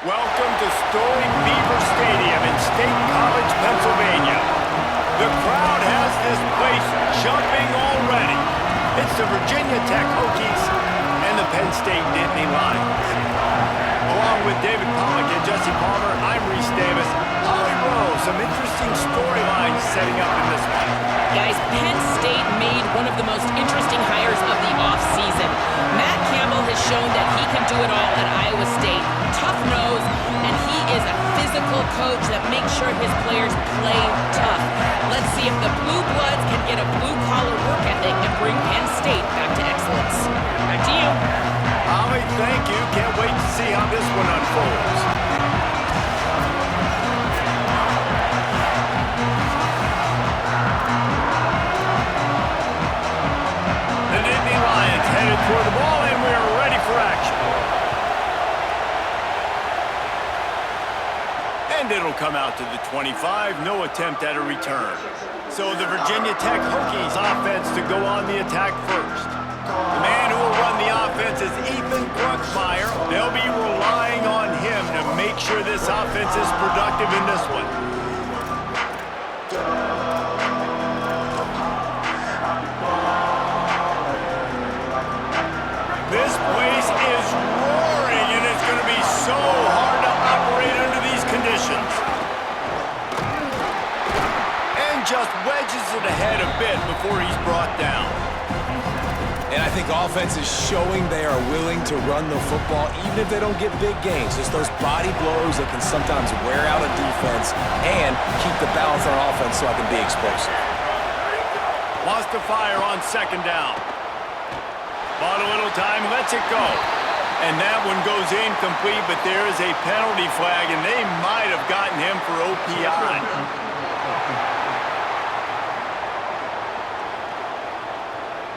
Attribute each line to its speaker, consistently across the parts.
Speaker 1: Welcome to storied Beaver Stadium in State College, Pennsylvania. The crowd has this place jumping already. It's the Virginia Tech Hokies and the Penn State Nittany Lions. Along with David Pollack and Jesse Palmer, I'm Reese Davis. Holly Rowe, some interesting storylines setting up in this one.
Speaker 2: Guys, Penn State made one of the most interesting hires of the offseason. Matt Campbell has shown that he can do it all at Iowa State. Tough nose, and he is a physical coach that makes sure his players play tough. Let's see if the Blue Bloods can get a blue-collar work ethic and bring Penn State back to excellence. Back to you.
Speaker 1: Holly, thank you. Can't wait to see how this one unfolds. The Nittany Lions headed toward the ball, and we are ready for action. And it'll come out to the 25. No attempt at a return. So the Virginia Tech Hokies offense to go on the attack first. The man who will run the offense is Ethan Bruckmeyer. They'll be relying on him to make sure this offense is productive in this one. This place is roaring, and it's going to be so hard to operate under these conditions. And just wedges it ahead a bit before he's brought down.
Speaker 3: And I think offense is showing they are willing to run the football even if they don't get big gains. Just those body blows that can sometimes wear out a defense and keep the balance on offense so I can be explosive.
Speaker 1: Wants to fire on second down. Bought a little time, lets it go. And that one goes incomplete, but there is a penalty flag, and they might have gotten him for OPI.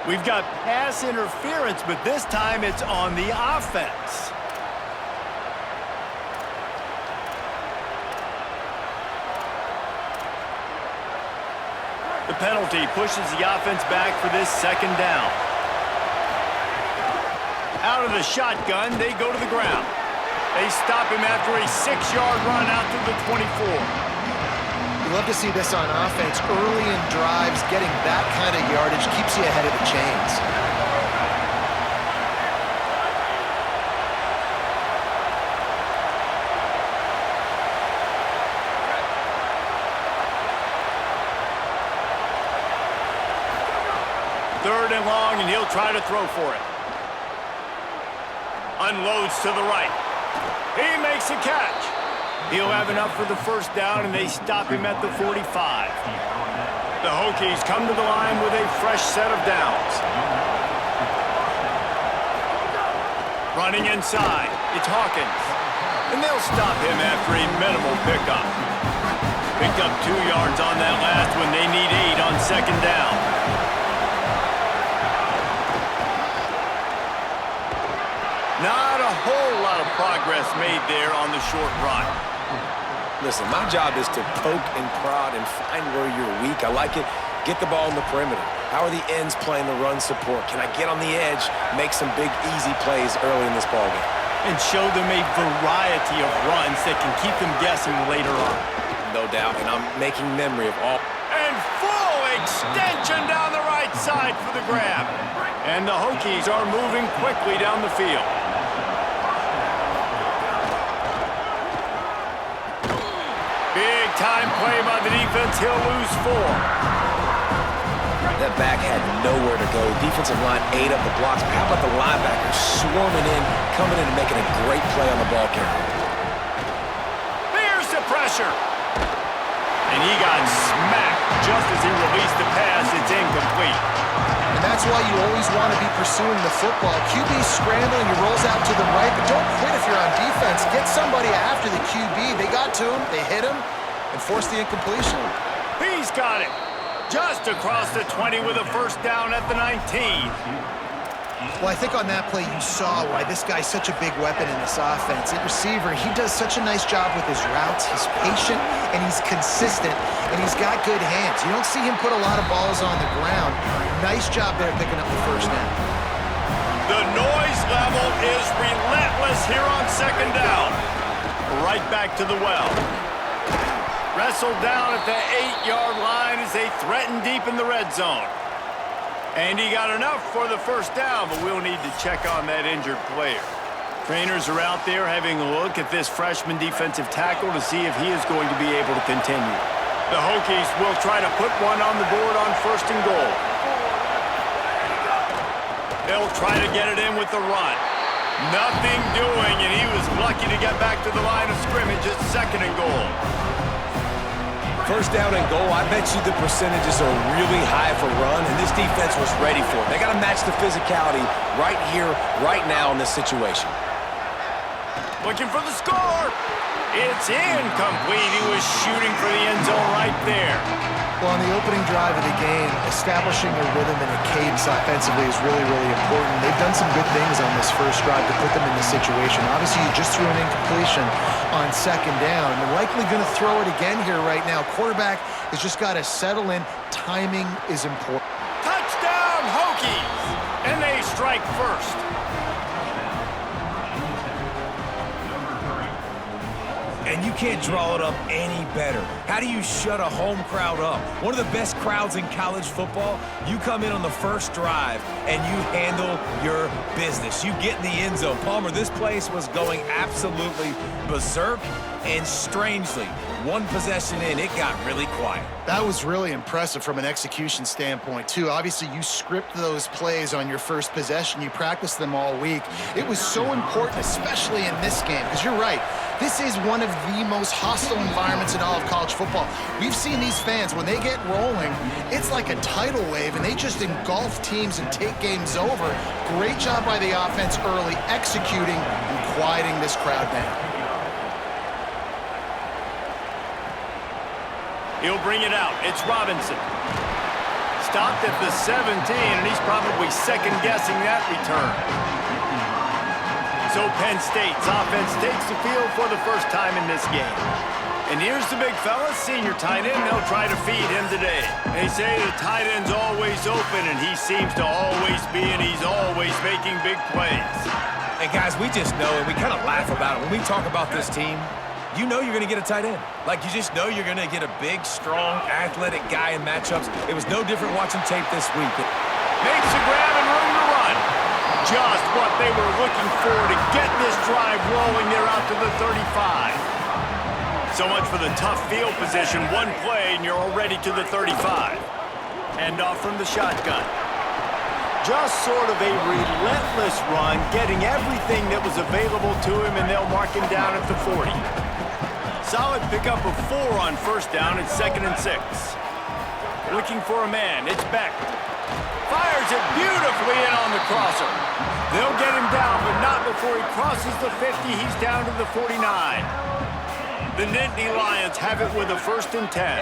Speaker 1: We've got pass interference, but this time it's on the offense. The penalty pushes the offense back for this second down. Out of the shotgun, they go to the ground. They stop him after a 6-yard run out to the 24.
Speaker 4: You love to see this on offense. Early in drives, getting that kind of yardage keeps you ahead of the chains.
Speaker 1: Third and long, and he'll try to throw for it. Unloads to the right. He makes a catch. He'll have enough for the first down, and they stop him at the 45. The Hokies come to the line with a fresh set of downs. Running inside, it's Hawkins. And they'll stop him after a minimal pickup. Picked up 2 yards on that last one. They need 8 on second down. Not a whole lot of progress made there on the short run.
Speaker 3: Listen, my job is to poke and prod and find where you're weak. I like it. Get the ball in the perimeter. How are the ends playing the run support? Can I get on the edge, make some big, easy plays early in this ballgame?
Speaker 1: And show them a variety of runs that can keep them guessing later on.
Speaker 3: No doubt, and I'm making memory of all.
Speaker 1: And full extension down the right side for the grab. And the Hokies are moving quickly down the field. Big time play by the defense. He'll lose 4.
Speaker 3: That back had nowhere to go. Defensive line ate up the blocks. But how about the linebackers swarming in, coming in and making a great play on the ball carrier?
Speaker 1: There's the pressure. And he got smacked just as he released the pass. It's incomplete.
Speaker 4: And that's why you always want to be pursuing the football. QB's scrambling, he rolls out to the right, but don't quit if you're on defense. Get somebody after the QB. They got to him, they hit him, and forced the incompletion.
Speaker 1: He's got it. Just across the 20 with a first down at the 19.
Speaker 4: Well, I think on that play you saw why this guy's such a big weapon in this offense. At receiver, he does such a nice job with his routes. He's patient, and he's consistent, and he's got good hands. You don't see him put a lot of balls on the ground. Nice job there picking up the first down.
Speaker 1: The noise level is relentless here on second down. right back to the well. Wrestled down at the 8-yard line as they threaten deep in the red zone. And he got enough for the first down, but we'll need to check on that injured player. Trainers are out there having a look at this freshman defensive tackle to see if he is going to be able to continue. The Hokies will try to put one on the board on 1st and goal. They'll try to get it in with the run. Nothing doing, and he was lucky to get back to the line of scrimmage at 2nd and goal.
Speaker 3: 1st down and goal, I bet you the percentages are really high for run, and this defense was ready for it. They got to match the physicality right here, right now in this situation.
Speaker 1: Looking for the score. It's incomplete. He was shooting for the end zone right there.
Speaker 4: Well, on the opening drive of the game, establishing a rhythm and a cadence offensively is really, really important. They've done some good things on this first drive to put them in this situation. Obviously, you just threw an incompletion on 2nd down. They're likely going to throw it again here right now. Quarterback has just got to settle in. Timing is important.
Speaker 1: Touchdown, Hokies! And they strike first.
Speaker 3: And you can't draw it up any better. How do you shut a home crowd up? One of the best crowds in college football. You come in on the first drive and you handle your business. You get in the end zone. Palmer, this place was going absolutely berserk, and strangely, one possession in, it got really quiet.
Speaker 4: That was really impressive from an execution standpoint, too. Obviously, you script those plays on your first possession. You practice them all week. It was so important, especially in this game, because you're right. This is one of the most hostile environments in all of college football. We've seen these fans, when they get rolling, it's like a tidal wave, and they just engulf teams and take games over. Great job by the offense early, executing and quieting this crowd down.
Speaker 1: He'll bring it out. It's Robinson. Stopped at the 17, and he's probably second-guessing that return. So Penn State's offense takes the field for the first time in this game. And here's the big fella, senior tight end. They'll try to feed him today. They say the tight end's always open, and he seems to always be, and he's always making big plays.
Speaker 3: And guys, we just know, and we kind of laugh about it. When we talk about this team, you know you're going to get a tight end. Like, you just know you're going to get a big, strong, athletic guy in matchups. It was no different watching tape this week.
Speaker 1: Makes a grab and room to run. Just what they were looking for to get this drive rolling. They're out to the 35. So much for the tough field position. One play, and you're already to the 35. Hand off from the shotgun. Just sort of a relentless run, getting everything that was available to him, and they'll mark him down at the 40. Solid pickup of 4 on 1st down and 2nd and 6. Looking for a man. It's Beck. Fires it beautifully in on the crosser. They'll get him down, but not before he crosses the 50. He's down to the 49. The Nittany Lions have it with a 1st and 10.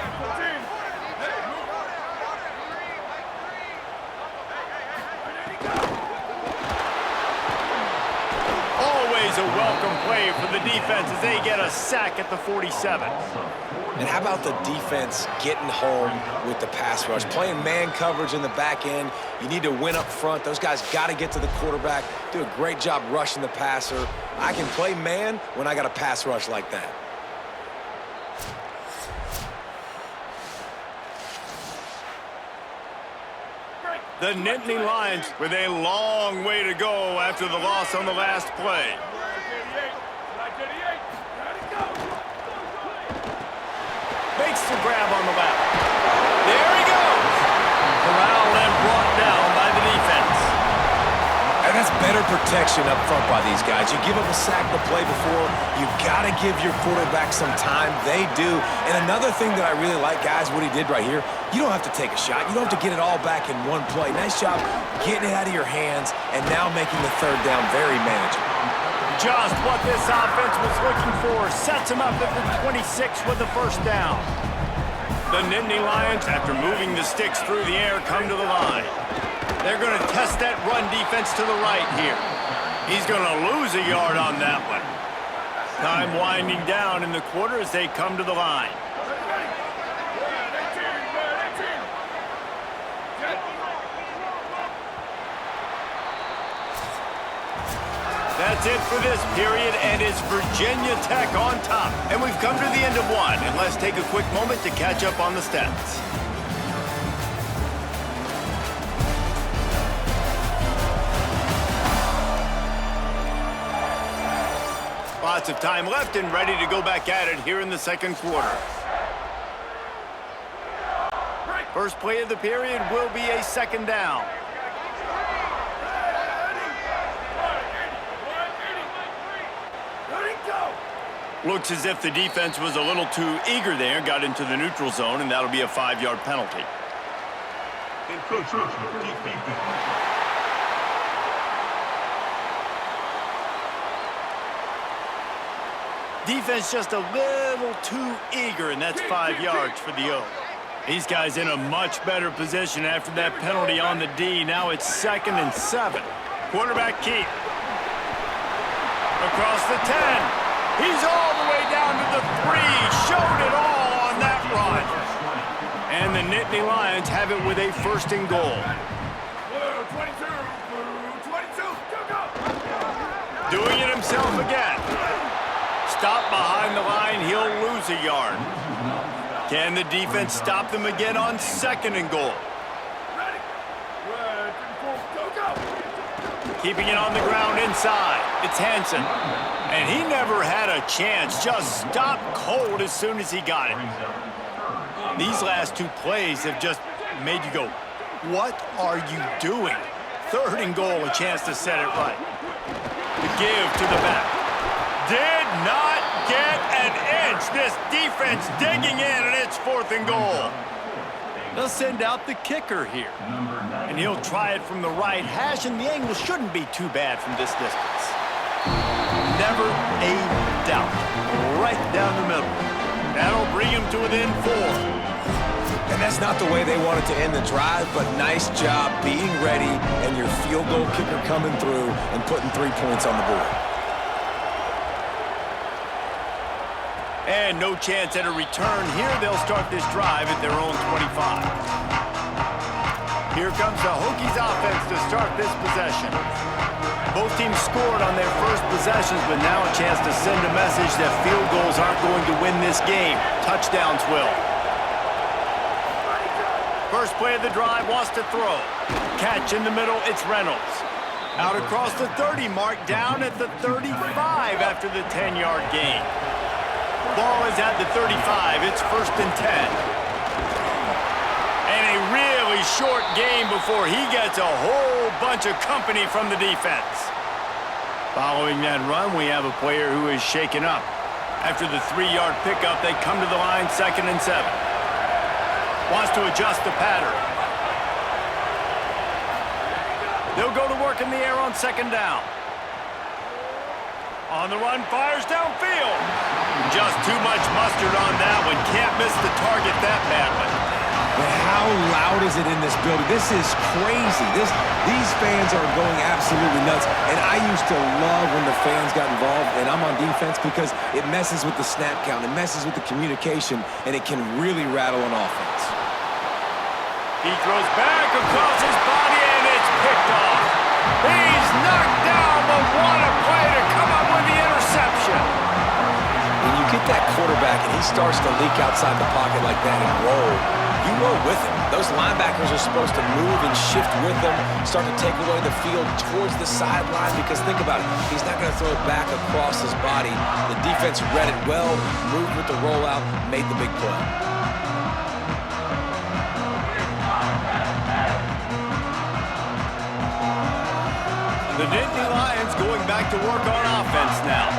Speaker 1: Always a welcome play for the defense as they get a sack at the 47.
Speaker 3: And how about the defense getting home with the pass rush? Playing man coverage in the back end. You need to win up front. Those guys got to get to the quarterback. Do a great job rushing the passer. I can play man when I got a pass rush like that.
Speaker 1: The Nittany Lions with a long way to go after the loss on the last play. Makes the grab on the left. There he goes. Corralled and brought down by the defense.
Speaker 3: And that's better protection up front by these guys. You give up a sack the play before, you got to give your quarterback some time. They do. And another thing that I really like, guys, what he did right here, you don't have to take a shot. You don't have to get it all back in one play. Nice job getting it out of your hands and now making the 3rd down very manageable.
Speaker 1: Just what this offense was looking for. Sets him up at the 26 with the 1st down. The Nittany Lions, after moving the sticks through the air, come to the line. They're going to test that run defense to the right here. He's going to lose a yard on that one. Time winding down in the quarter as they come to the line. That's it for this period, and it's Virginia Tech on top. And we've come to the end of one, and let's take a quick moment to catch up on the stats. Lots of time left and ready to go back at it here in the second quarter. First play of the period will be a second down. Looks as if the defense was a little too eager there, got into the neutral zone, and that'll be a 5-yard penalty. Defense just a little too eager, and that's 5 yards for the O. These guys in a much better position after that penalty on the D. Now it's 2nd and 7. Quarterback keep. Across the 10. He's all the way down to the 3. Showed it all on that run. And the Nittany Lions have it with a 1st and goal. 22, go. Doing it himself again. Stop behind the line, he'll lose a yard. Can the defense stop them again on 2nd and goal? Keeping it on the ground inside. It's Hansen. And he never had a chance. Just stopped cold as soon as he got it. These last 2 plays have just made you go, what are you doing? 3rd and goal, a chance to set it right. The give to the back. Did not get an inch. This defense digging in, and it's 4th and goal. They'll send out the kicker here. And he'll try it from the right hash, and the angle shouldn't be too bad from this distance. Never a doubt. Right down the middle. That'll bring him to within 4.
Speaker 3: And that's not the way they wanted to end the drive, but nice job being ready and your field goal kicker coming through and putting 3 points on the board.
Speaker 1: And no chance at a return here. They'll start this drive at their own 25. Here comes the Hokies offense to start this possession. Both teams scored on their first possessions, but now a chance to send a message that field goals aren't going to win this game. Touchdowns will. First play of the drive, wants to throw. Catch in the middle, it's Reynolds. Out across the 30 mark, down at the 35 after the 10-yard gain. Ball is at the 35. It's 1st and 10. And a really short game before he gets a whole bunch of company from the defense. Following that run, we have a player who is shaken up. After the 3-yard pickup, they come to the line 2nd and 7. Wants to adjust the pattern. They'll go to work in the air on 2nd down. On the run, fires downfield. Just too much mustard on that one. Can't miss the target that badly.
Speaker 3: But how loud is it in this building? This is crazy. These fans are going absolutely nuts. And I used to love when the fans got involved, and I'm on defense because it messes with the snap count. It messes with the communication, and it can really rattle an offense.
Speaker 1: He throws back across his body, and it's picked off. He's knocked down, but what a play to come up with the interception.
Speaker 3: When you get that quarterback and he starts to leak outside the pocket like that and roll, you roll with him. Those linebackers are supposed to move and shift with him, start to take away the field towards the sideline, because think about it, he's not going to throw it back across his body. The defense read it well, moved with the rollout, made the big play.
Speaker 1: The Nittany Lions going back to work on offense now.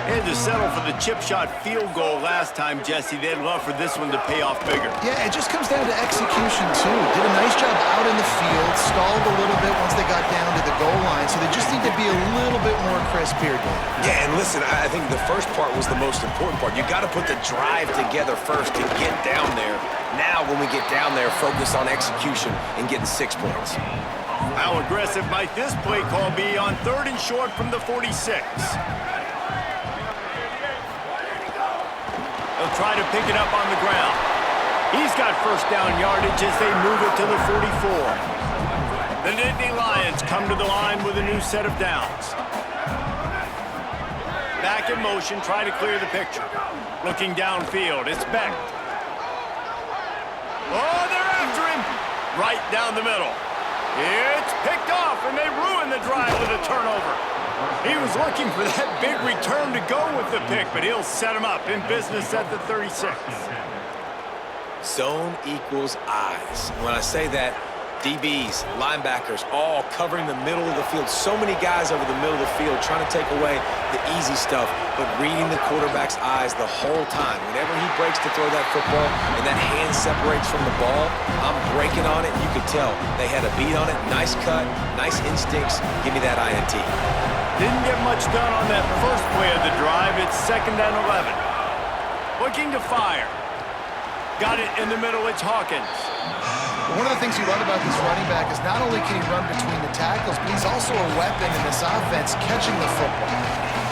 Speaker 1: They had to settle for the chip shot field goal last time, Jesse. They'd love for this one to pay off bigger.
Speaker 4: Yeah, it just comes down to execution, too. Did a nice job out in the field, stalled a little bit once they got down to the goal line, so they just need to be a little bit more crisp here, Dan.
Speaker 3: Yeah, and listen, I think the first part was the most important part. You got to put the drive together first to get down there. Now, when we get down there, focus on execution and getting 6 points.
Speaker 1: How aggressive might this play call be on 3rd and short from the 46? They'll try to pick it up on the ground. He's got 1st down yardage as they move it to the 44. The Nittany Lions come to the line with a new set of downs. back in motion, try to clear the picture. Looking downfield, it's Beck. Oh, they're after him! Right down the middle. It's picked off, and they ruin the drive with a turnover. He was looking for that big return to go with the pick, but he'll set him up in business at the 36.
Speaker 3: Zone equals eyes. When I say that, DBs, linebackers, all covering the middle of the field. So many guys over the middle of the field trying to take away the easy stuff, but reading the quarterback's eyes the whole time. Whenever he breaks to throw that football and that hand separates from the ball, I'm breaking on it. You could tell they had a beat on it. Nice cut, nice instincts. Give me that INT.
Speaker 1: Didn't get much done on that first play of the drive. It's 2nd and 11. Looking to fire. Got it in the middle. It's Hawkins.
Speaker 4: One of the things you love about this running back is not only can he run between the tackles, but he's also a weapon in this offense catching the football.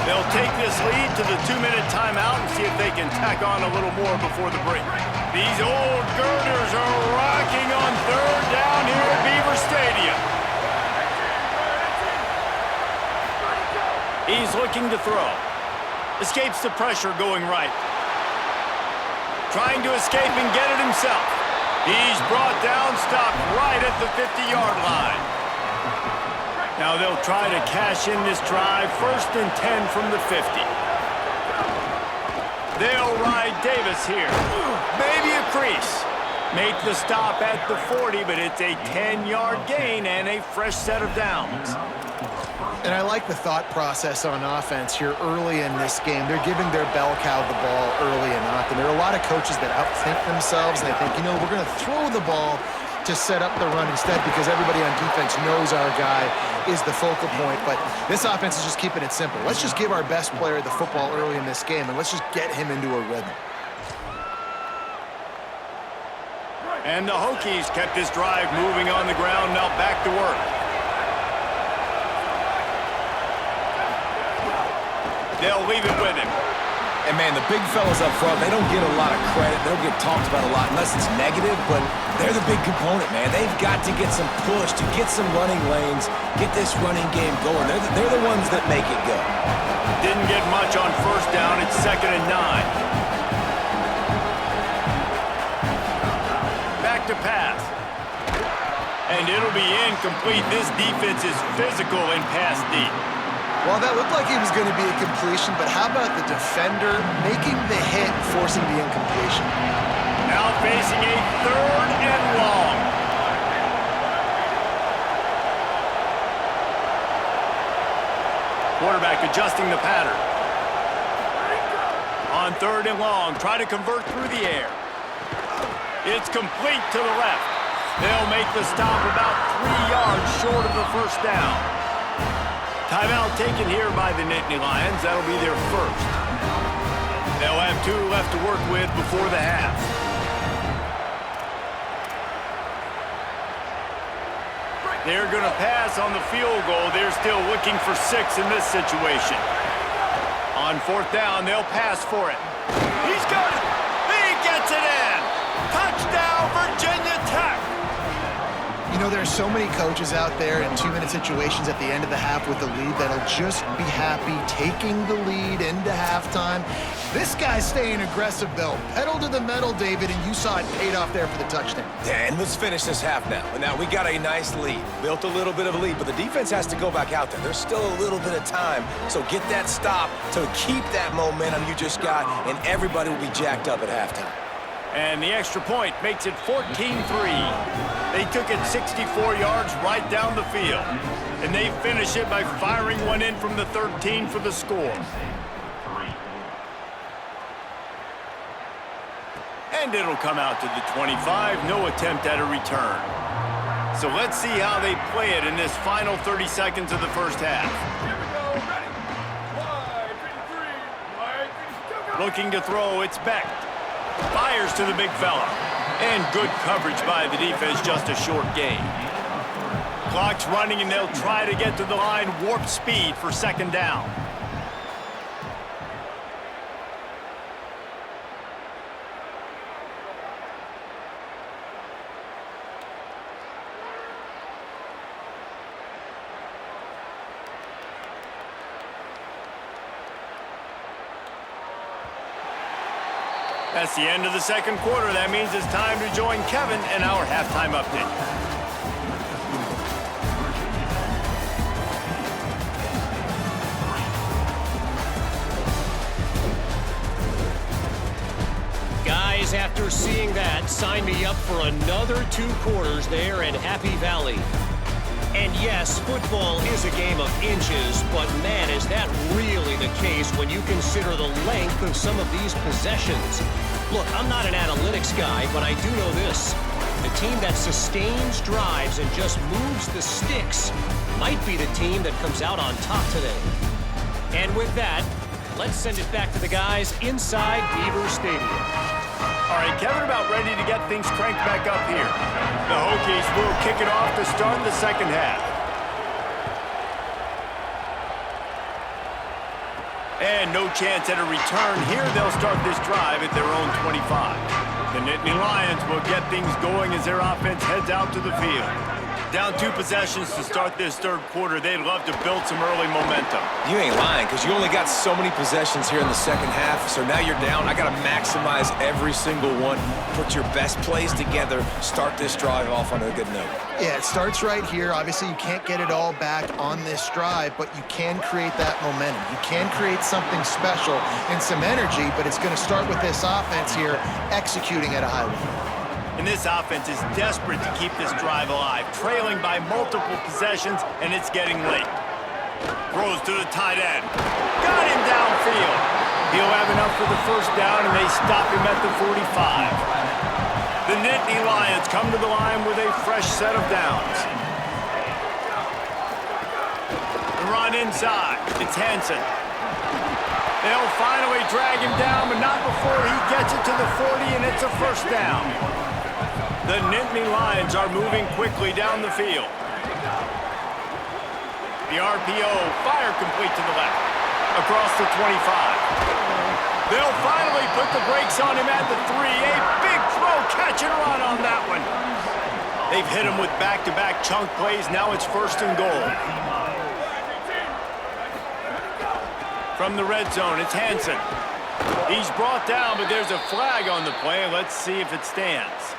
Speaker 1: They'll take this lead to the 2-minute timeout and see if they can tack on a little more before the break. These old girders are rocking on 3rd down here at Beaver Stadium. He's looking to throw. Escapes the pressure going right. Trying to escape and get it himself. He's brought down, stopped right at the 50-yard line. Now they'll try to cash in this drive. 1st and 10 from the 50. They'll ride Davis here. Maybe a crease. Make the stop at the 40, but it's a 10-yard gain and a fresh set of downs.
Speaker 4: And I like the thought process on offense here early in this game. They're giving their bell cow the ball early and often. There are a lot of coaches that outthink themselves, and they think, you know, we're going to throw the ball to set up the run instead because everybody on defense knows our guy is the focal point. But this offense is just keeping it simple. Let's just give our best player the football early in this game, and let's just get him into a rhythm.
Speaker 1: And the Hokies kept this drive moving on the ground. Now back to work. They'll leave it with him.
Speaker 3: And, man, the big fellas up front, they don't get a lot of credit. They don't get talked about a lot unless it's negative, but they're the big component, man. They've got to get some push, to get some running lanes, get this running game going. They're the ones that make it go.
Speaker 1: Didn't get much on 1st down. It's 2nd and 9. Back to pass. And it'll be incomplete. This defense is physical in pass deep.
Speaker 4: Well, that looked like it was going to be a completion, but how about the defender making the hit, forcing the incompletion?
Speaker 1: Now facing a 3rd and long. Quarterback adjusting the pattern. On 3rd and long, try to convert through the air. It's complete to the left. They'll make the stop about 3 yards short of the 1st down. Timeout taken here by the Nittany Lions. That'll be their 1st. They'll have 2 left to work with before the half. They're going to pass on the field goal. They're still looking for 6 in this situation. On 4th down, they'll pass for it. He's got it. He gets it in. Touchdown, Virginia Tech.
Speaker 4: You know, there's so many coaches out there in 2-minute situations at the end of the half with the lead that'll just be happy taking the lead into halftime. This guy's staying aggressive, though. Pedal to the metal, David, and you saw it paid off there for the touchdown.
Speaker 3: Yeah, and let's finish this half now. And now we got a nice lead. Built a little bit of a lead, but the defense has to go back out there. There's still a little bit of time. So get that stop to keep that momentum you just got, and everybody will be jacked up at halftime.
Speaker 1: And the extra point makes it 14-3. They took it 64 yards right down the field. And they finish it by firing one in from the 13 for the score. And it'll come out to the 25. No attempt at a return. So let's see how they play it in this final 30 seconds of the 1st half. Looking to throw, it's Beck. Fires to the big fella. And good coverage by the defense, just a short gain. Clock's running, and they'll try to get to the line, warp speed for 2nd down. That's the end of the second quarter. That means it's time to join Kevin in our halftime update.
Speaker 5: Guys, after seeing that, sign me up for another 2 quarters there in Happy Valley. And yes, football is a game of inches, but man, is that really the case when you consider the length of some of these possessions. Look, I'm not an analytics guy, but I do know this. The team that sustains drives and just moves the sticks might be the team that comes out on top today. And with that, let's send it back to the guys inside Beaver Stadium.
Speaker 1: All right, Kevin, about ready to get things cranked back up here. The Hokies will kick it off to start the second half. And no chance at a return here. They'll start this drive at their own 25. The Nittany Lions will get things going as their offense heads out to the field. Down 2 possessions to start this third quarter. They'd love to build some early momentum.
Speaker 3: You ain't lying, because you only got so many possessions here in the second half, so now you're down. I got to maximize every single one, put your best plays together, start this drive off on a good note.
Speaker 4: Yeah, it starts right here. Obviously, you can't get it all back on this drive, but you can create that momentum. You can create something special and some energy, but it's going to start with this offense here executing at a high level.
Speaker 1: And this offense is desperate to keep this drive alive, trailing by multiple possessions, and it's getting late. Throws to the tight end. Got him downfield. He'll have enough for the first down, and they stop him at the 45. The Nittany Lions come to the line with a fresh set of downs. The run inside. It's Hansen. They'll finally drag him down, but not before he gets it to the 40, and it's a first down. The Nittany Lions are moving quickly down the field. The RPO, fire complete to the left, across the 25. They'll finally put the brakes on him at the 3. A big throw, catch and run on that one. They've hit him with back-to-back chunk plays. Now it's first and goal. From the red zone, it's Hansen. He's brought down, but there's a flag on the play. Let's see if it stands.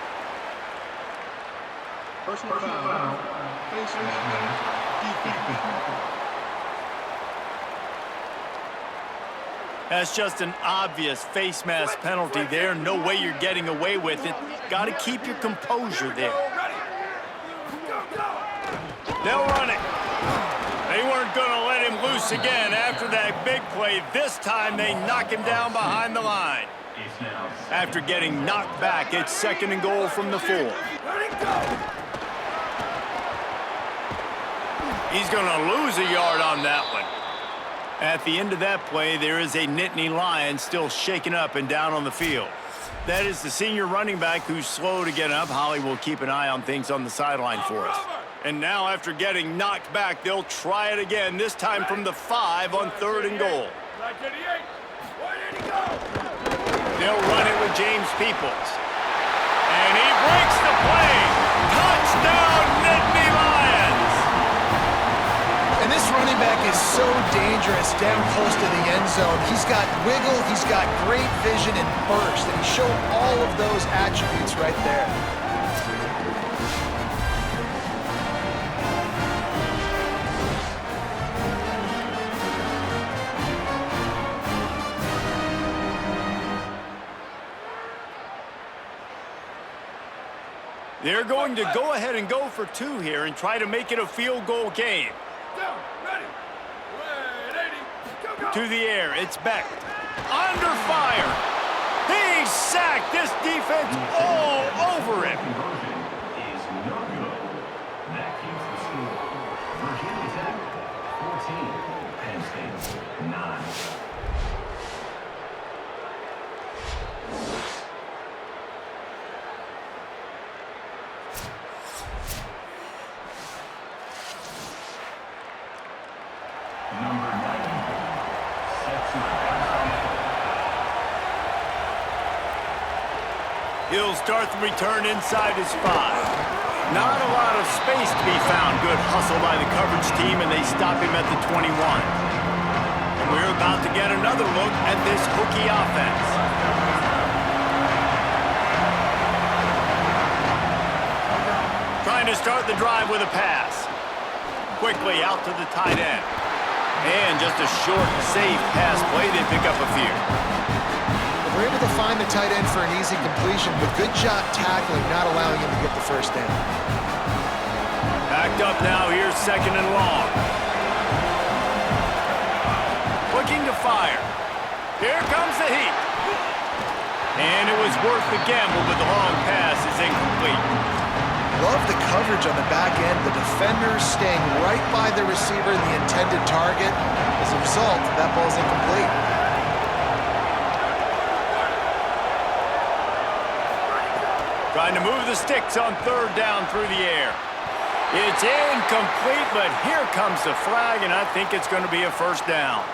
Speaker 6: Personal foul, face mask, defense.
Speaker 1: That's just an obvious face mask penalty there. No way you're getting away with it. Got to keep your composure there. They'll run it. They weren't going to let him loose again after that big play. This time they knock him down behind the line. After getting knocked back, it's second and goal from the 4. He's going to lose a yard on that one. At the end of that play, there is a Nittany Lion still shaken up and down on the field. That is the senior running back who's slow to get up. Holly will keep an eye on things on the sideline for us. And now, after getting knocked back, they'll try it again, this time from the 5 on third and goal. They'll run it with James Peoples. And he breaks the play. Touchdown, Nittany Lions!
Speaker 4: And this running back is so dangerous down close to the end zone. He's got wiggle, he's got great vision and burst, and he showed all of those attributes right there.
Speaker 1: They're going to go ahead and go for 2 here and try to make it a field goal game. To the air, it's Beck. Under fire. He's sacked. This defense all over him.
Speaker 6: Is no good. That keeps the score. Virginia Tech 14, Penn State 9. Number 9.
Speaker 1: He'll start the return inside his 5. Not a lot of space to be found. Good hustle by the coverage team, and they stop him at the 21. And we're about to get another look at this Hokie offense. to start the drive with a pass. Quickly out to the tight end. And just a short, safe pass play. They pick up a few.
Speaker 4: They're able to find the tight end for an easy completion, but good job tackling, not allowing him to get the first down.
Speaker 1: Backed up now. Here's 2nd and long. Looking to fire. Here comes the heat. And it was worth the gamble, but the long pass is incomplete.
Speaker 4: Love the coverage on the back end. The defenders staying right by the receiver, the intended target. As a result, that ball's incomplete.
Speaker 1: Trying to move the sticks on 3rd down through the air. It's incomplete, but here comes the flag, and I think it's going to be a 1st down.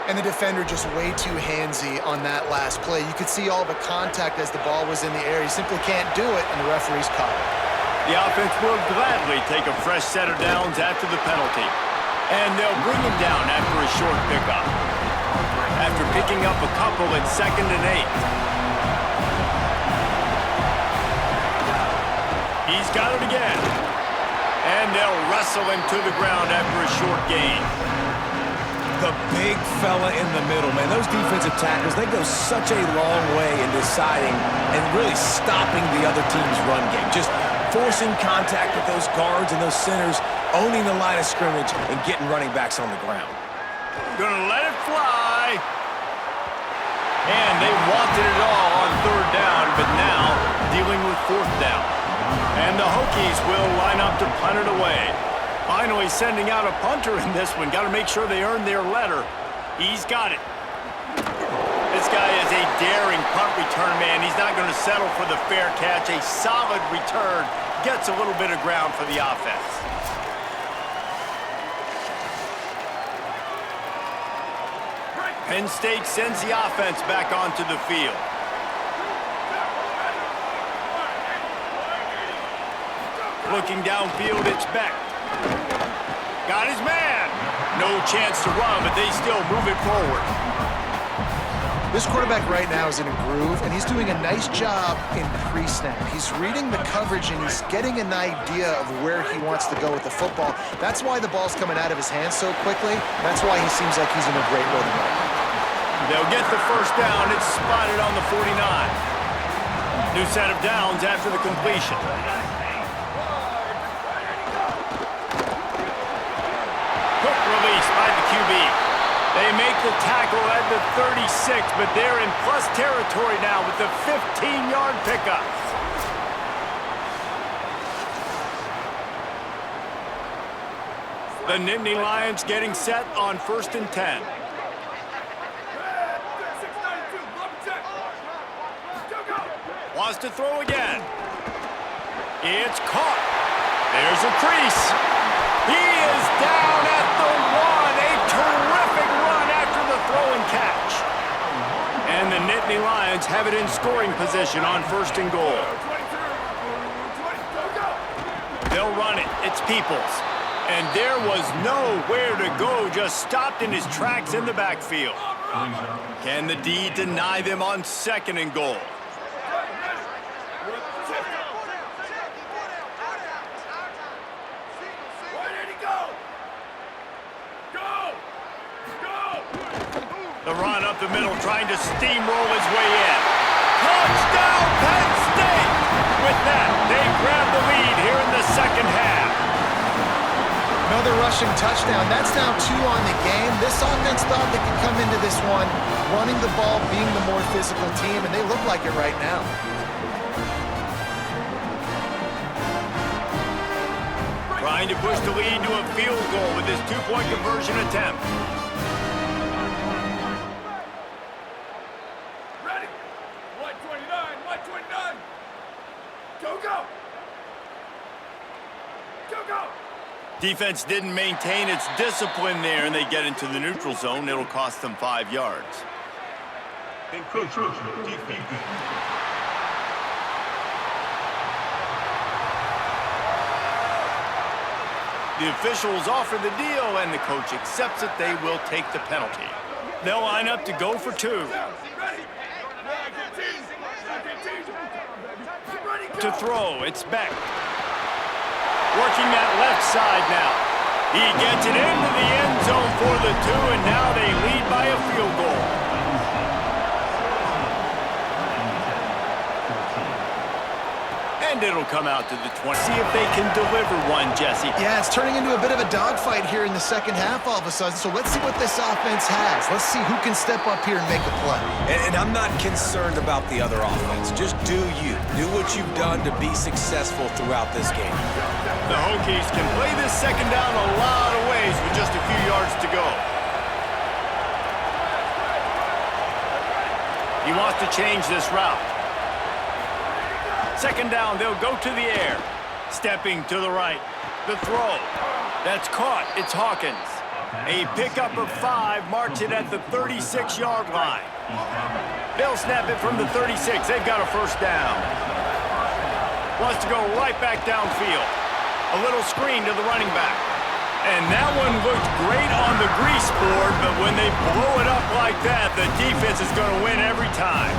Speaker 4: And the defender just way too handsy on that last play. You could see all the contact as the ball was in the air. He simply can't do it, and the referee's caught it.
Speaker 1: The offense will gladly take a fresh set of downs after the penalty. And they'll bring him down after a short pickup. After picking up a couple at 2nd and 8. He's got it again. And they'll wrestle him to the ground after a short gain.
Speaker 3: The big fella in the middle, man. Those defensive tackles, they go such a long way in deciding and really stopping the other team's run game. Just forcing contact with those guards and those centers, owning the line of scrimmage, and getting running backs on the ground.
Speaker 1: Gonna let it fly. And they wanted it all on 3rd down, but now dealing with 4th down. And the Hokies will line up to punt it away. Finally sending out a punter in this one. Got to make sure they earn their letter. He's got it. This guy is a daring punt return man. He's not going to settle for the fair catch. A solid return. Gets a little bit of ground for the offense. Penn State sends the offense back onto the field. Looking downfield, it's Beck. Got his man. No chance to run, but they still move it forward.
Speaker 4: This quarterback right now is in a groove, and he's doing a nice job in pre-snap. He's reading the coverage, and he's getting an idea of where he wants to go with the football. That's why the ball's coming out of his hands so quickly. That's why he seems like he's in a great rhythm right now.
Speaker 1: They'll get the 1st down. It's spotted on the 49. New set of downs after the completion. Quick release by the QB. They make the tackle at the 36, but they're in plus territory now with the 15-yard pickup. The Nittany Lions getting set on 1st and 10. Wants to throw again. It's caught. There's a crease. He is down at the 1. A terrific run after the throw and catch. And the Nittany Lions have it in scoring position on 1st and goal. They'll run it. It's Peoples. And there was nowhere to go. Just stopped in his tracks in the backfield. Can the D deny them on 2nd and goal? The run up the middle, trying to steamroll his way in. Touchdown, Penn State! With that, they grab the lead here in the 2nd half.
Speaker 4: Another rushing touchdown. That's now 2 on the game. This offense thought they could come into this one running the ball, being the more physical team, and they look like it right now.
Speaker 1: Trying to push the lead to a field goal with his 2-point conversion attempt. Defense didn't maintain its discipline there, and they get into the neutral zone. It'll cost them 5 yards. The officials offer the deal, and the coach accepts it. They will take the penalty. They'll line up to go for 2. to throw. It's Beck. Working that left side now. He gets it into the end zone for the 2, and now they lead by a field goal. And it'll come out to the 20. See if they can deliver one, Jesse.
Speaker 4: Yeah, it's turning into a bit of a dogfight here in the second half all of a sudden. So let's see what this offense has. Let's see who can step up here and make a play.
Speaker 3: And I'm not concerned about the other offense. Just do you. Do what you've done to be successful throughout this game.
Speaker 1: The Hokies can play this second down a lot of ways with just a few yards to go. He wants to change this route. Second down, they'll go to the air. Stepping to the right. The throw. That's caught. It's Hawkins. A pickup of 5 marks it at the 36-yard line. They'll snap it from the 36. They've got a first down. Wants to go right back downfield. A little screen to the running back. And that one looked great on the grease board, but when they blow it up like that, the defense is going to win every time.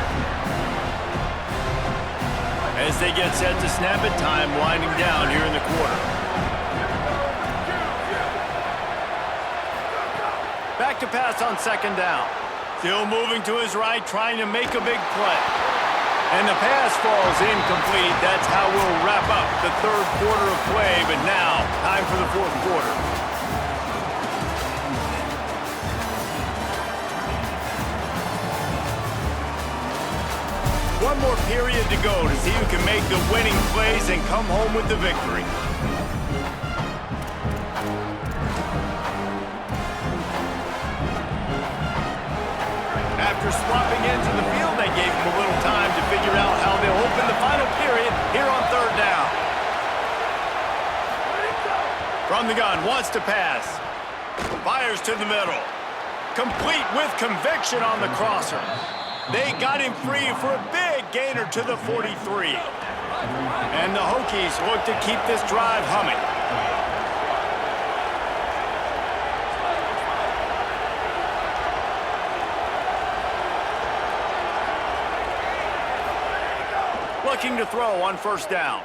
Speaker 1: As they get set to snap it, time winding down here in the quarter. Back to pass on second down. Still moving to his right, trying to make a big play. And the pass falls incomplete. That's how we'll wrap up the third quarter of play, but now, time for the fourth quarter. One more period to go to see who can make the winning plays and come home with the victory. After swapping into the field, they gave him a little time to figure out how they'll open the final period here on third down. From the gun, wants to pass. Fires to the middle. Complete with conviction on the crosser. They got him free for a big gainer to the 43. And the Hokies look to keep this drive humming. Looking to throw on first down.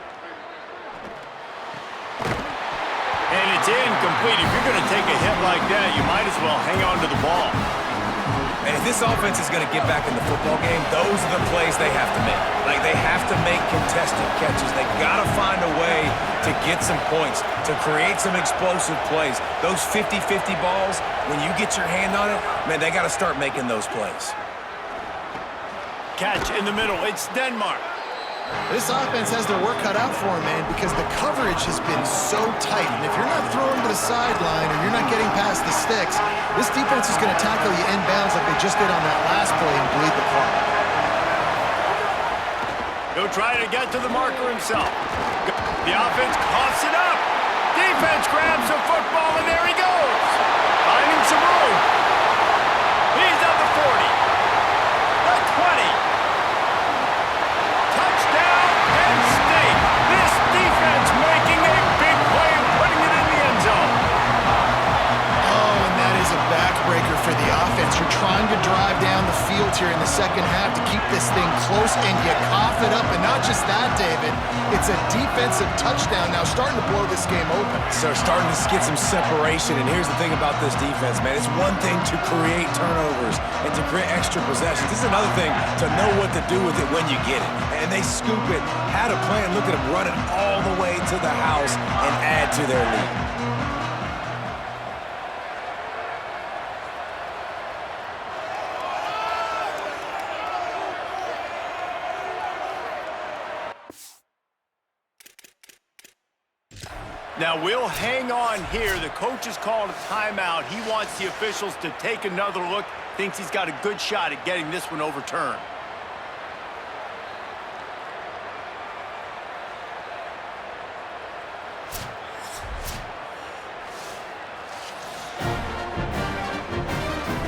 Speaker 1: And it's incomplete. If you're going to take a hit like that, you might as well hang on to the ball.
Speaker 3: And if this offense is going to get back in the football game, those are the plays they have to make. Like, they have to make contested catches. They got to find a way to get some points, to create some explosive plays. Those 50-50 balls, when you get your hand on it, man, they got to start making those plays.
Speaker 1: Catch in the middle. It's Denmark.
Speaker 4: This offense has their work cut out for them, man, because the coverage has been so tight. And if you're not throwing to the sideline or you're not getting past the sticks, this defense is going to tackle you inbounds like they just did on that last play and bleed the clock.
Speaker 1: He'll try to get to the marker himself. The offense coughs it up. Defense grabs the football, and there he goes. Finding some room. He's at the 40. The 20. Defense making a big play and putting it in the end zone.
Speaker 4: Oh, and that is a backbreaker for the offense. You're trying to drive down the field here in the second half to keep this thing close, and you cough it up. And not just that, David, it's a defensive touchdown now, starting to blow this game open.
Speaker 3: So starting to get some separation, and here's the thing about this defense, man. It's one thing to create turnovers and to create extra possessions. This is another thing to know what to do with it when you get it. And they scoop it, had a plan, look at them run it all the way to the house and add to their lead.
Speaker 1: Now we'll hang on here. The coach has called a timeout. He wants the officials to take another look. Thinks he's got a good shot at getting this one overturned.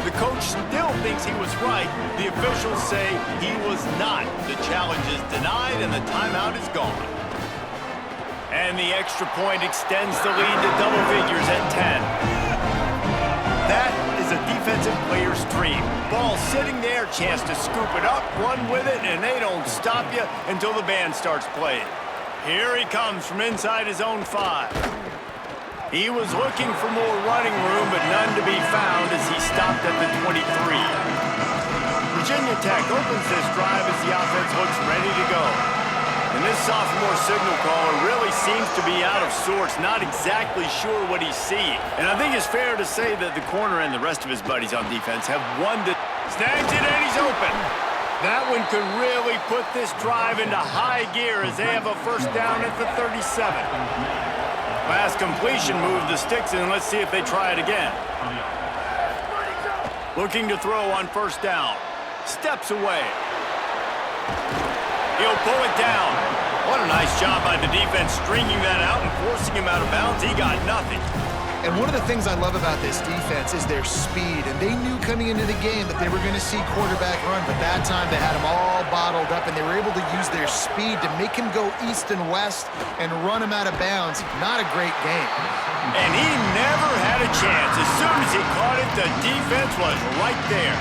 Speaker 1: The coach still thinks he was right. The officials say he was not. The challenge is denied and the timeout is gone. And the extra point extends the lead to double figures at 10. That is a defensive player's dream. Ball sitting there, chance to scoop it up, run with it, and they don't stop you until the band starts playing. Here he comes from inside his own 5. He was looking for more running room, but none to be found as he stopped at the 23. Virginia Tech opens this drive as the offense looks ready to go. And this sophomore signal caller really seems to be out of sorts, not exactly sure what he's seeing. And I think it's fair to say that the corner and the rest of his buddies on defense have won the... Snags it and he's open. That one could really put this drive into high gear as they have a first down at the 37. Last completion moved the sticks in. Let's see if they try it again. Looking to throw on first down. Steps away. He'll pull it down. What a nice job by the defense stringing that out and forcing him out of bounds. He got nothing.
Speaker 4: And one of the things I love about this defense is their speed. And they knew coming into the game that they were going to see quarterback run, but that time they had him all bottled up, and they were able to use their speed to make him go east and west and run him out of bounds. Not a great game.
Speaker 1: And he never had a chance. As soon as he caught it, the defense was right there.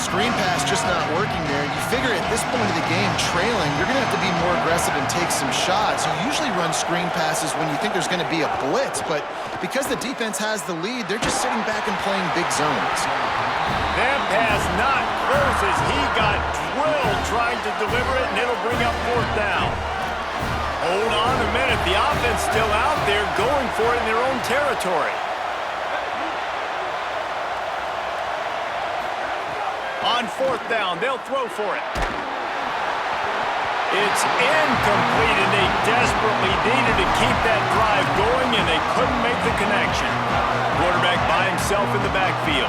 Speaker 4: Screen pass just not working there. You figure at this point of the game, trailing, you're going to have to be more aggressive and take some shots. You usually run screen passes when you think there's going to be a blitz, but because the defense has the lead, they're just sitting back and playing big zones.
Speaker 1: That pass not close as he got drilled trying to deliver it, and it'll bring up fourth down. Hold on a minute. The offense still out there going for it in their own territory. On fourth down, they'll throw for it. It's incomplete, and they desperately needed to keep that drive going, and they couldn't make the connection. Quarterback by himself in the backfield.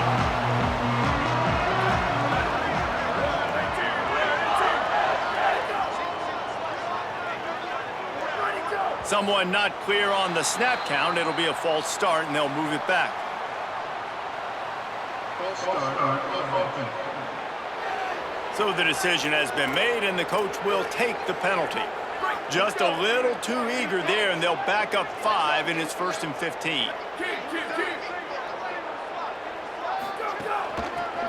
Speaker 1: Someone not clear on the snap count. It'll be a false start, and they'll move it back. So the decision has been made, and the coach will take the penalty. Just a little too eager there, and they'll back up 5 in his 1st and 15.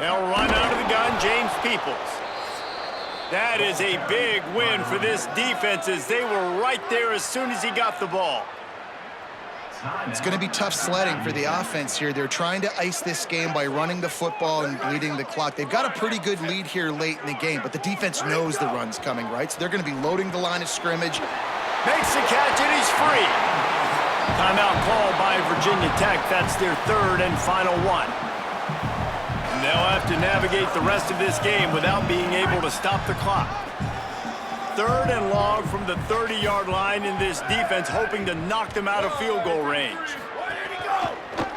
Speaker 1: They'll run out of the gun, James Peoples. That is a big win for this defense as they were right there as soon as he got the ball.
Speaker 4: It's going to be tough sledding for the offense here. They're trying to ice this game by running the football and bleeding the clock. They've got a pretty good lead here late in the game, but the defense knows the run's coming, right? So they're going to be loading the line of scrimmage.
Speaker 1: Makes the catch, and he's free. Timeout called by Virginia Tech. That's their 3rd and final one. And they'll have to navigate the rest of this game without being able to stop the clock. 3rd and long from the 30-yard line in this defense, hoping to knock them out of field goal range.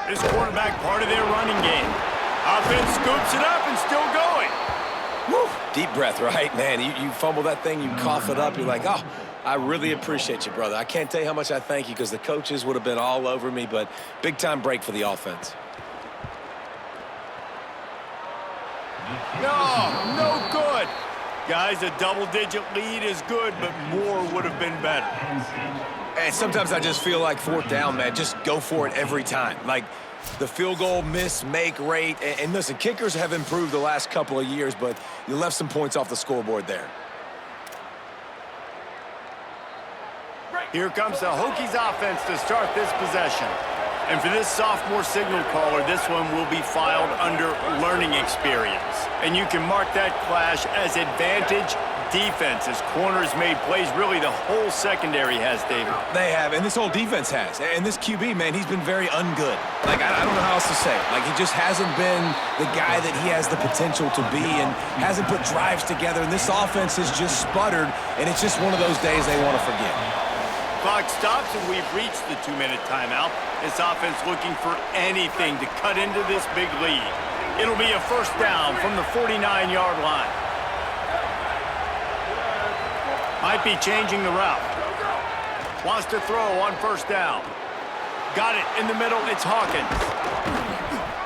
Speaker 1: This quarterback part of their running game. Offense scoops it up and still going.
Speaker 3: Woo. Deep breath, right, man? You fumble that thing, you cough it up, you're like, oh, I really appreciate you, brother. I can't tell you how much I thank you because the coaches would have been all over me, but big-time break for the offense.
Speaker 1: No good. Guys, a double-digit lead is good, but more would have been better.
Speaker 3: And sometimes I just feel like 4th down, man, just go for it every time. Like the field goal miss-make rate. And listen, kickers have improved the last couple of years, but you left some points off the scoreboard there.
Speaker 1: Here comes the Hokies offense to start this possession. And for this sophomore signal caller, this one will be filed under learning experience. And you can mark that clash as advantage defense as corners made plays. Really, the whole secondary has, David.
Speaker 3: They have, and this whole defense has. And this QB, man, he's been very ungood. Like, I don't know how else to say it. Like, he just hasn't been the guy that he has the potential to be and hasn't put drives together. And this offense has just sputtered, and it's just one of those days they want to forget.
Speaker 1: Clock stops, and we've reached the 2-minute timeout. This offense looking for anything to cut into this big lead. It'll be a first down from the 49-yard line. Might be changing the route. Wants to throw on first down. Got it in the middle. It's Hawkins.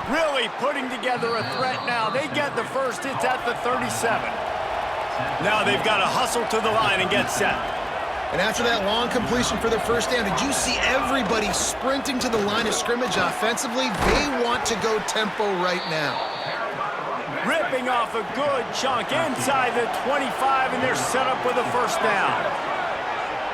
Speaker 1: Really putting together a threat now. They get the first. It's at the 37. Now they've got to hustle to the line and get set.
Speaker 4: And after that long completion for the first down, did you see everybody sprinting to the line of scrimmage offensively? They want to go tempo right now.
Speaker 1: Ripping off a good chunk inside the 25, and they're set up with a first down.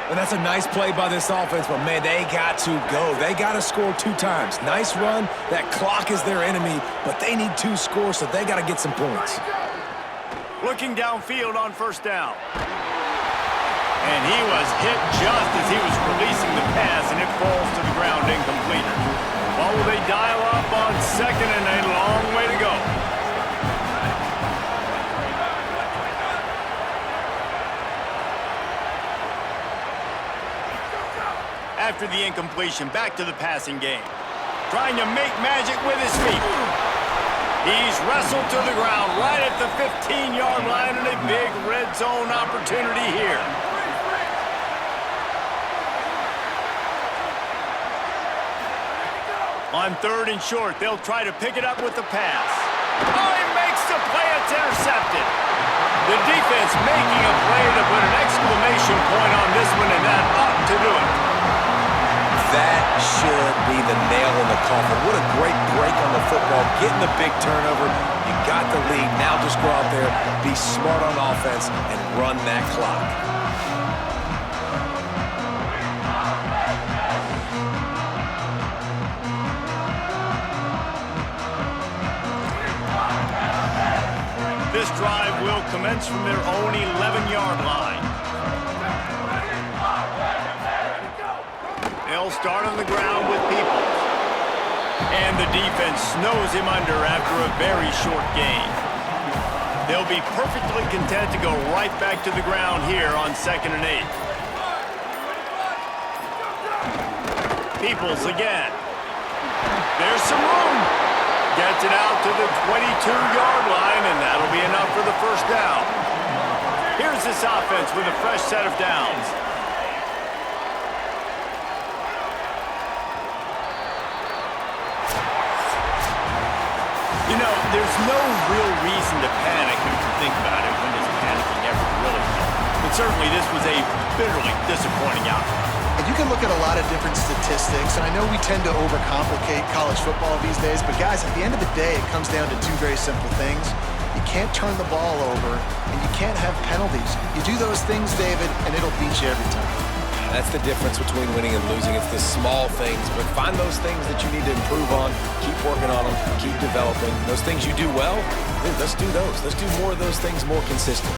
Speaker 3: And that's a nice play by this offense, but, man, they got to go. They got to score 2 times. Nice run. That clock is their enemy, but they need 2 scores, so they got to get some points.
Speaker 1: Looking downfield on first down. And he was hit just as he was releasing the pass, and it falls to the ground incomplete. Well, will they dial up on second and a long way to go? After the incompletion, back to the passing game. Trying to make magic with his feet. He's wrestled to the ground right at the 15-yard line, and a big red zone opportunity here. On 3rd and short, they'll try to pick it up with the pass. Oh, he makes the play. It's intercepted. The defense making a play to put an exclamation point on this one, and that ought to do it.
Speaker 3: That should be the nail in the coffin. What a great break on the football. Getting the big turnover. You got the lead. Now just go out there, be smart on offense, and run that clock.
Speaker 1: This drive will commence from their own 11-yard line. They'll start on the ground with people. And the defense snows him under after a very short gain. They'll be perfectly content to go right back to the ground here on 2nd and 8. Peoples again. There's some room. Gets it out to the 22-yard line, and that'll be enough for the first down. Here's this offense with a fresh set of downs. You know, there's no real reason to panic if you think about it. When does panicking ever really help? But certainly this was a bitterly disappointing outcome.
Speaker 4: And you can look at a lot of different statistics, and I know we tend to overcomplicate college football these days, but guys, at the end of the day, it comes down to 2 very simple things. You can't turn the ball over, and you can't have penalties. You do those things, David, and it'll beat you every time.
Speaker 3: That's the difference between winning and losing. It's the small things, but find those things that you need to improve on. Keep working on them. Keep developing. Those things you do well, dude, let's do those. Let's do more of those things more consistent.